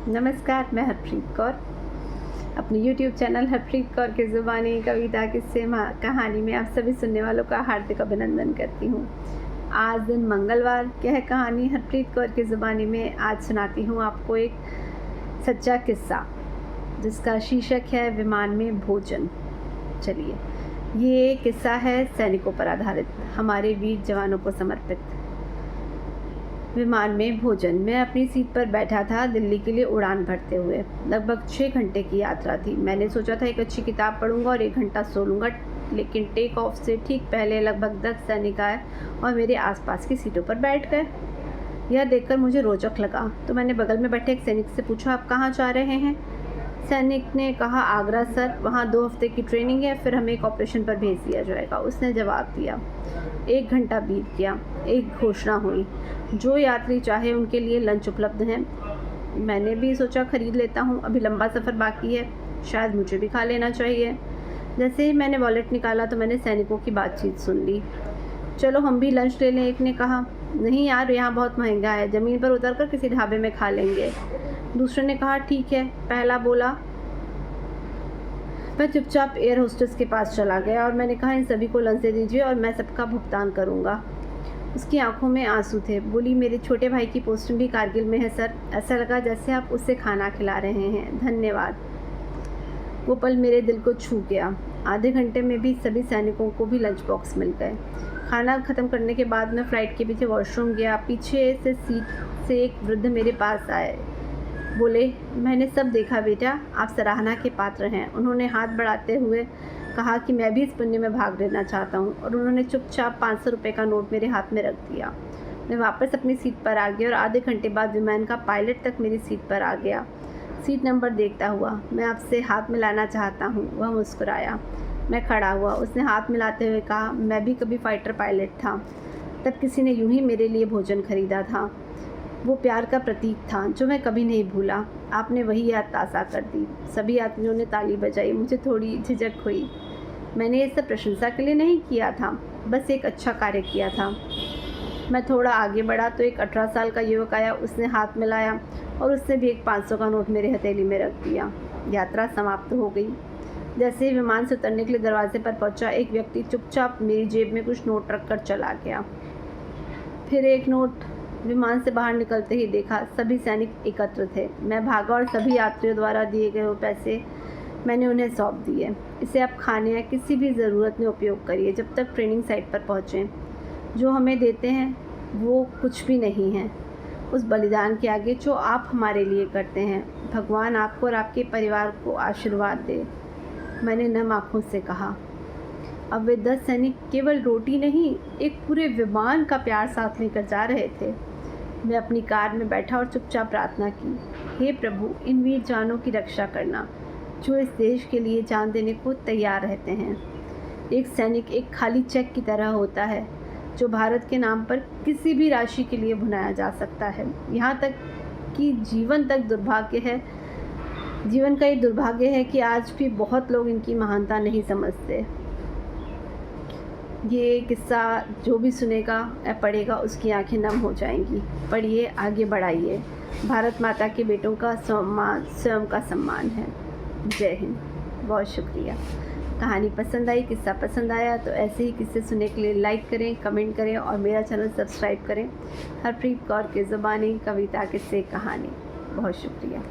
नमस्कार, मैं हरप्रीत कौर अपने YouTube चैनल हरप्रीत कौर की ज़ुबानी कविता किस्से कहानी में आप सभी सुनने वालों का हार्दिक अभिनंदन करती हूँ। आज दिन मंगलवार क्या है कहानी हरप्रीत कौर की ज़ुबानी में आज सुनाती हूँ आपको एक सच्चा किस्सा जिसका शीर्षक है विमान में भोजन। चलिए, ये किस्सा है सैनिकों पर आधारित, हमारे वीर जवानों को समर्पित। विमान में भोजन। मैं अपनी सीट पर बैठा था दिल्ली के लिए उड़ान भरते हुए। लगभग 6 घंटे की यात्रा थी। मैंने सोचा था एक अच्छी किताब पढ़ूंगा और 1 घंटा सो लूँगा, लेकिन टेक ऑफ से ठीक पहले लगभग 10 सैनिक आए और मेरे आसपास की सीटों पर बैठ गए। यह देखकर मुझे रोचक लगा, तो मैंने बगल में बैठे एक सैनिक से पूछा, आप कहाँ जा रहे हैं? सैनिक ने कहा, आगरा सर, वहाँ 2 हफ्ते की ट्रेनिंग है, फिर हमें एक ऑपरेशन पर भेज दिया जाएगा। उसने जवाब दिया। 1 घंटा बीत गया। एक घोषणा हुई, जो यात्री चाहे उनके लिए लंच उपलब्ध है। मैंने भी सोचा खरीद लेता हूँ, अभी लंबा सफ़र बाकी है, शायद मुझे भी खा लेना चाहिए। जैसे ही मैंने वॉलेट निकाला तो मैंने सैनिकों की बातचीत सुन ली। चलो हम भी लंच ले लें, एक ने कहा। नहीं यार, यहाँ बहुत महंगा है, ज़मीन पर उतरकर किसी ढाबे में खा लेंगे। दूसरे ने कहा, ठीक है। पहला बोला। मैं चुपचाप एयर होस्टेस के पास चला गया और मैंने कहा, इन सभी को लंच दे दीजिए और मैं सबका भुगतान करूँगा। उसकी आंखों में आंसू थे। बोली, मेरे छोटे भाई की पोस्टिंग भी कारगिल में है सर, ऐसा लगा जैसे आप उससे खाना खिला रहे हैं, धन्यवाद। वो पल मेरे दिल को छू गया। आधे घंटे में भी सभी सैनिकों को भी लंच बॉक्स मिल गए। खाना ख़त्म करने के बाद मैं फ़्लाइट के पीछे वॉशरूम गया। पीछे से सीट से एक वृद्ध मेरे पास आए। बोले, मैंने सब देखा बेटा, आप सराहना के पात्र हैं। उन्होंने हाथ बढ़ाते हुए कहा कि मैं भी इस पुण्य में भाग लेना चाहता हूँ, और उन्होंने चुपचाप 500 रुपये का नोट मेरे हाथ में रख दिया। मैं वापस अपनी सीट पर आ गया और आधे घंटे बाद विमान का पायलट तक मेरी सीट पर आ गया। सीट नंबर देखता हुआ, मैं आपसे हाथ मिलाना चाहता हूँ। वह मुस्कुराया। मैं खड़ा हुआ। उसने हाथ मिलाते हुए कहा, मैं भी कभी फाइटर पायलट था, तब किसी ने यूं ही मेरे लिए भोजन खरीदा था। वो प्यार का प्रतीक था जो मैं कभी नहीं भूला। आपने वही याद ताज़ा कर दी। सभी यात्रियों ने ताली बजाई। मुझे थोड़ी झिझक हुई। मैंने ये सब प्रशंसा के लिए नहीं किया था, बस एक अच्छा कार्य किया था। मैं थोड़ा आगे बढ़ा तो एक 18 साल का युवक आया। उसने हाथ मिलाया और उसने भी एक 500 का नोट मेरे हथेली में रख दिया। यात्रा समाप्त हो गई। जैसे ही विमान से उतरने के लिए दरवाजे पर पहुंचा, एक व्यक्ति चुपचाप मेरी जेब में कुछ नोट रख कर चला गया। फिर एक नोट। विमान से बाहर निकलते ही देखा सभी सैनिक एकत्र थे। मैं भागा और सभी यात्रियों द्वारा दिए गए वो पैसे मैंने उन्हें सौंप दिए। इसे आप खाने या किसी भी ज़रूरत में उपयोग करिए जब तक ट्रेनिंग साइट पर पहुँचें। जो हमें देते हैं वो कुछ भी नहीं है उस बलिदान के आगे जो आप हमारे लिए करते हैं। भगवान आपको और आपके परिवार को आशीर्वाद दे, मैंने नम आँखों से कहा। अब वे 10 सैनिक केवल रोटी नहीं, एक पूरे विमान का प्यार साथ लेकर जा रहे थे। मैं अपनी कार में बैठा और चुपचाप प्रार्थना की, हे प्रभु, इन वीर जवानों की रक्षा करना जो इस देश के लिए जान देने को तैयार रहते हैं। एक सैनिक एक खाली चेक की तरह होता है जो भारत के नाम पर किसी भी राशि के लिए भुनाया जा सकता है। यहाँ तक कि जीवन का ये दुर्भाग्य है कि आज भी बहुत लोग इनकी महानता नहीं समझते। ये किस्सा जो भी सुनेगा या पढ़ेगा उसकी आंखें नम हो जाएंगी। पढ़िए, आगे बढ़ाइए। भारत माता के बेटों का सम्मान स्वयं का सम्मान है। जय हिंद। बहुत शुक्रिया। कहानी पसंद आई, किस्सा पसंद आया तो ऐसे ही किस्से सुनने के लिए लाइक करें, कमेंट करें और मेरा चैनल सब्सक्राइब करें। हरप्रीत कौर की ज़ुबानी कविता किस्से कहानी। बहुत शुक्रिया।